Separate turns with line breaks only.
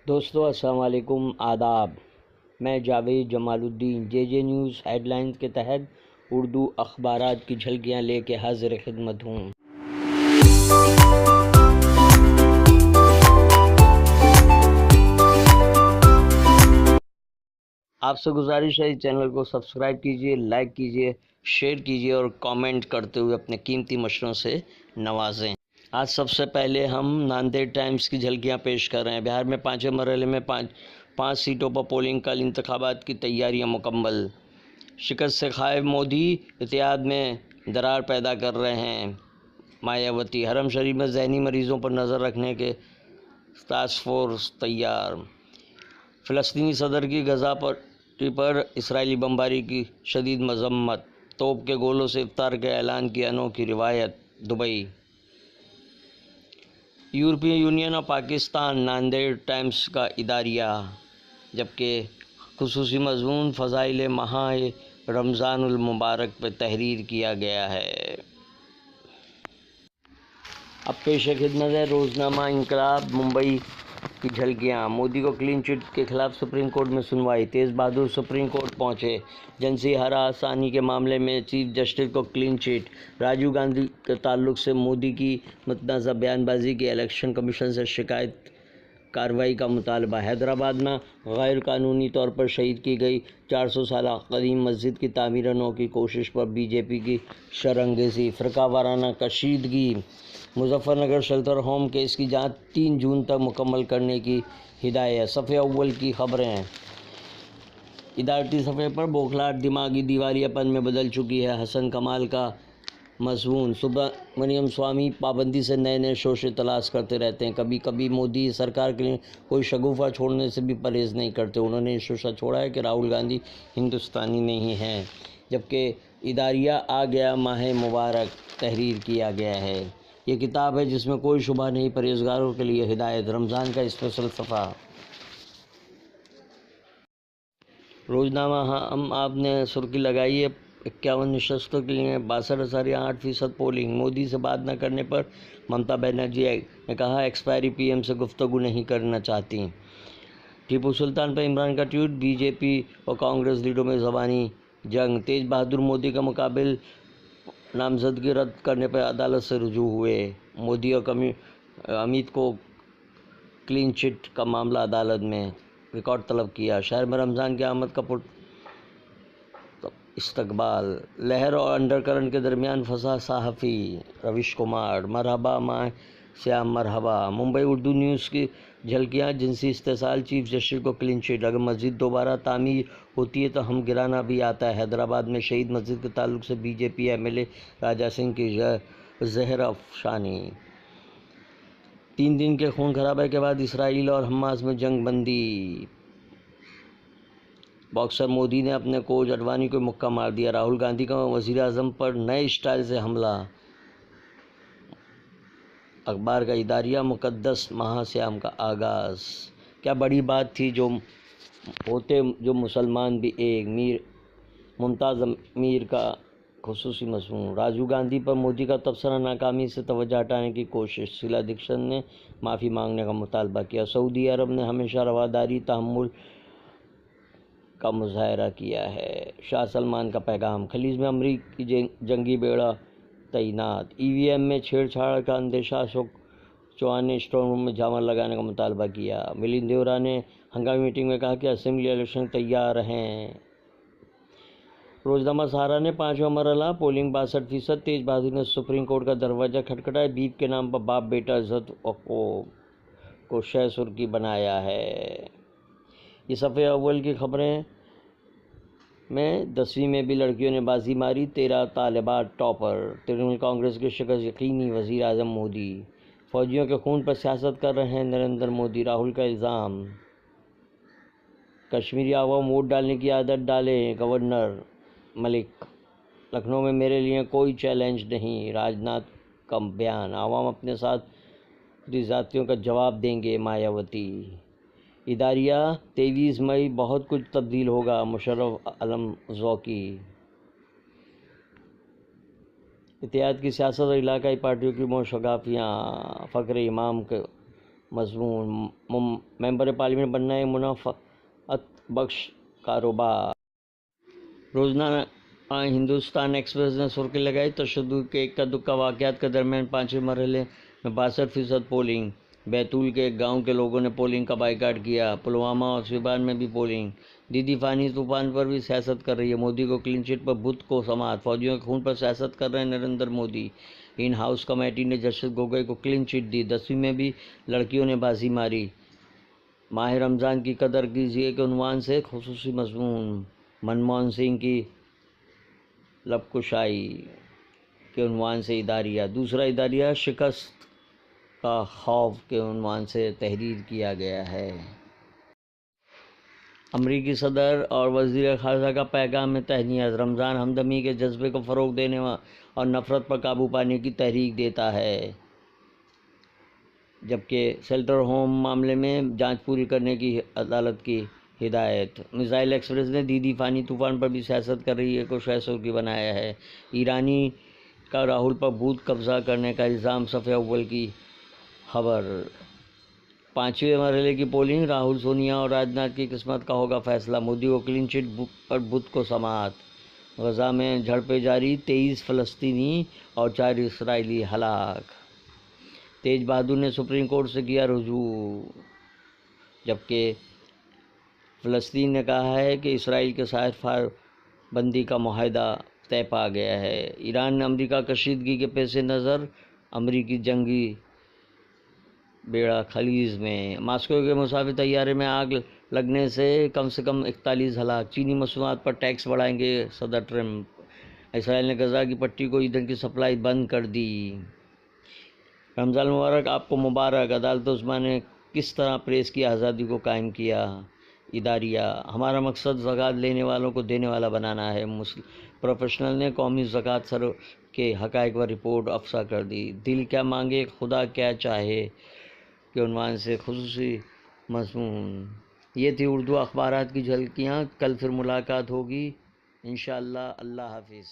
دوستو السلام علیکم، آداب۔ میں جاوید جمال الدین جے جے نیوز ہیڈ لائنز کے تحت اردو اخبارات کی جھلکیاں لے کے حاضر خدمت ہوں۔ آپ سے گزارش ہے اس چینل کو سبسکرائب کیجئے، لائک کیجئے، شیئر کیجئے اور کامنٹ کرتے ہوئے اپنے قیمتی مشوروں سے نوازیں۔ آج سب سے پہلے ہم ناندیڑ ٹائمز کی جھلکیاں پیش کر رہے ہیں۔ بہار میں 5ویں مرحلے میں پانچ سیٹوں پر پولنگ، کل انتخابات کی تیاریاں مکمل۔ شکست سے خائف مودی، اتحاد میں درار پیدا کر رہے ہیں مایاوتی۔ حرم شریف میں ذہنی مریضوں پر نظر رکھنے کے ٹاسک فورس تیار۔ فلسطینی صدر کی غزہ پٹی پر اسرائیلی بمباری کی شدید مذمت، توپ کے گولوں سے افطار کے اعلان کی انوکھی روایت۔ دبئی۔ یورپی یونین اور پاکستان ناندیڑ ٹائمز کا اداریہ، جبکہ خصوصی مضمون فضائل ماہ رمضان المبارک پر تحریر کیا گیا ہے۔ اب پیش خدمت ہے روزنامہ انقلاب ممبئی کی جھلکیاں۔ مودی کو کلین چٹ کے خلاف سپریم کورٹ میں سنوائی، تیز بہادر سپریم کورٹ پہنچے۔ جنسی ہراسانی کے معاملے میں چیف جسٹس کو کلین چٹ۔ راجیو گاندھی کے تعلق سے مودی کی متنازع بیان بازی کی الیکشن کمیشن سے شکایت کارروائی کا مطالبہ۔ حیدرآباد میں غیر قانونی طور پر شہید کی گئی 400 سالہ قدیم مسجد کی تعمیر نو کی کوشش پر بی جے پی کی شرانگیزی۔ فرقہ وارانہ کشیدگی۔ Muzaffar Nagar shelter home case کی جانچ 3 جون تک مکمل کرنے کی ہدایت۔ صفحہ اول کی خبریں۔ ادارتی صفحے پر بوکھلاہٹ دماغی دیوالیہ پن میں بدل چکی ہے، حسن کمال کا مضمون۔ سبرامنیم سوامی پابندی سے نئے شوشے تلاش کرتے رہتے ہیں۔ کبھی کبھی مودی سرکار کے لیے کوئی شگوفہ چھوڑنے سے بھی پرہیز نہیں کرتے۔ انہوں نے یہ شوشہ چھوڑا ہے کہ راہل گاندھی ہندوستانی نہیں ہیں، جبکہ اداریہ آ گیا ماہ مبارک تحریر کیا گیا ہے۔ یہ کتاب ہے جس میں کوئی شبہ نہیں، پرہیزگاروں کے لیے ہدایت۔ رمضان کا اسپیشل صفحہ۔ روزنامہ ہم آپ نے سرخی لگائی ہے 51 نشستوں کے لیے 62.8% پولنگ۔ مودی سے بات نہ کرنے پر ممتا بنرجی نے کہا ایکسپائری پی ایم سے گفتگو نہیں کرنا چاہتی۔ ٹیپو سلطان پر عمران کا ٹویٹ، بی جے پی اور کانگریس لیڈروں میں زبانی جنگ۔ تیج بہادر مودی کا مقابل نامزدگی رد کرنے پر عدالت سے رجوع ہوئے۔ مودی اور امیت کو کلین چٹ کا معاملہ عدالت میں، ریکارڈ طلب کیا۔ شہر میں رمضان کی آمد کا استقبال۔ لہر اور انڈر کرنٹ کے درمیان پھنسا صحافی رویش کمار، مرحبا ماہ سیام مرحبا۔ ممبئی اردو نیوز کی جھلکیاں۔ جنسی استحصال، چیف جسٹس کو کلین چٹ۔ اگر مسجد دوبارہ تعمیر ہوتی ہے تو ہم گرانا بھی آتا ہے۔ حیدرآباد میں شہید مسجد کے تعلق سے BJP MLA Raja Singh کی زہر افشانی۔ 3 دن کے خون خرابے کے بعد اسرائیل اور حماس میں جنگ بندی۔ باکسر مودی نے اپنے کوچ اڈوانی کو مکہ مار دیا۔ راہل گاندھی کا وزیر اعظم پر نئے اسٹائل سے حملہ۔ اخبار کا اداریہ، مقدس ماہ سیام کا آغاز۔ کیا بڑی بات تھی جو مسلمان بھی ایک۔ ممتاز امیر کا خصوصی مضمون۔ راجیو گاندھی پر مودی کا تبصرہ، ناکامی سے توجہ ہٹانے کی کوشش۔ شیلا دیکشت نے معافی مانگنے کا مطالبہ کیا۔ سعودی عرب نے ہمیشہ رواداری، تحمل کا مظاہرہ کیا ہے۔ شاہ سلمان کا پیغام۔ خلیج میں امریکی جنگی بیڑا تعینات۔ ای وی ایم میں چھیڑ چھاڑ کا اندیشہ، اشوک چوہان نے اسٹرانگ روم میں جھامر لگانے کا مطالبہ کیا۔ ملند دیورا نے ہنگامی میٹنگ میں کہا کہ اسمبلی الیکشن تیار ہیں۔ روزنامہ سہارا نے 5واں مرحلہ پولنگ 62%، تیج بہادر نے سپریم کورٹ کا دروازہ کھٹکھٹایا، بیپ کے نام پر باپ بیٹا عزت کو شہ سرخی بنایا ہے۔ یہ صفحہ اول کی خبریں میں 10ویں میں بھی لڑکیوں نے بازی ماری، 13 طالبات ٹاپر۔ ترنمول کانگریس کی شکست یقینی، وزیر اعظم مودی۔ فوجیوں کے خون پر سیاست کر رہے ہیں نریندر مودی، راہل کا الزام۔ کشمیری عوام ووٹ ڈالنے کی عادت ڈالیں، گورنر ملک۔ لکھنؤ میں میرے لیے کوئی چیلنج نہیں، راج ناتھ کا بیان۔ عوام اپنے ساتھی ذاتیوں کا جواب دیں گے، مایاوتی۔ اداریہ، 23 مئی بہت کچھ تبدیل ہوگا، مشرف علم ذوقی۔ اتحاد کی سیاست اور علاقائی پارٹیوں کی موشگافیاں، فخر امام کے مضمون ممبر پارلیمنٹ بننا ہے منافعت بخش کاروبار۔ روزنامہ ہندوستان ایکسپریس نے سرخی لگائی تشدد کے اکا دکا واقعات کے درمیان 5ویں مرحلے میں 62% پولنگ۔ بیتول کے ایک گاؤں کے لوگوں نے پولنگ کا بائیکاٹ کیا۔ پلوامہ اور سیوان میں بھی پولنگ۔ دیدی فانی طوفان پر بھی سیاست کر رہی ہے مودی کو کلین چٹ پر بدھ کو سماعت۔ فوجیوں کے خون پر سیاست کر رہے ہیں Narendra Modi. In house committee نے جسٹس گوگوئی کو کلین چٹ دی۔ 10ویں میں بھی لڑکیوں نے بازی ماری۔ ماہ رمضان کی قدر کیجیے کے عنوان سے خصوصی مضمون۔ منموہن سنگھ کی لب کشائی کے عنوان سے اداریہ۔ دوسرا اداریہ شکست کا خوف کے عنوان سے تحریر کیا گیا ہے۔ امریکی صدر اور وزیر خارجہ کا پیغام میں تہنیت۔ رمضان ہمدردی کے جذبے کو فروغ دینے اور نفرت پر قابو پانے کی تحریک دیتا ہے، جبکہ شیلٹر ہوم معاملے میں جانچ پوری کرنے کی عدالت کی ہدایت۔ میزائل ایکسپریس نے دیدی فانی طوفان پر بھی سیاست کر رہی ہے کو شہ سرخی بنایا ہے۔ ایرانی کا راہل پر بوتھ قبضہ کرنے کا الزام، صفحہ اول کی خبر۔ 5ویں مرحلے کی پولنگ، راہل سونیا اور راجناتھ کی قسمت کا ہوگا فیصلہ۔ مودی کو کلین چٹ پر بدھ کو سماعت۔ غزہ میں جھڑپیں جاری، 23 فلسطینی اور 4 اسرائیلی ہلاک۔ تیج بہادر نے سپریم کورٹ سے کیا رجوع، جبکہ فلسطین نے کہا ہے کہ اسرائیل کے ساتھ فائر بندی کا معاہدہ طے پا گیا ہے۔ ایران نے امریکہ کشیدگی کے پیش نظر امریکی جنگی بیڑا خلیج میں۔ ماسکو کے مسافر طیارے میں آگ لگنے سے کم 41 ہلاک۔ چینی مصنوعات پر ٹیکس بڑھائیں گے صدر ٹرمپ۔ اسرائیل نے غزہ کی پٹی کو ایندھن کی سپلائی بند کر دی۔ رمضان المبارک آپ کو مبارک۔ عدالت عظمیٰ نے کس طرح پریس کی آزادی کو قائم کیا؟ اداریہ۔ ہمارا مقصد زکوٰۃ لینے والوں کو دینے والا بنانا ہے۔ پروفیشنل نے قومی زکوٰۃ سر کے حقائق پر رپورٹ افشا کر دی۔ دل کیا مانگے خدا کیا چاہے کے عنوان سے خصوصی مضمون۔ یہ تھی اردو اخبارات کی جھلکیاں۔ کل پھر ملاقات ہوگی انشاءاللہ۔ اللہ حافظ۔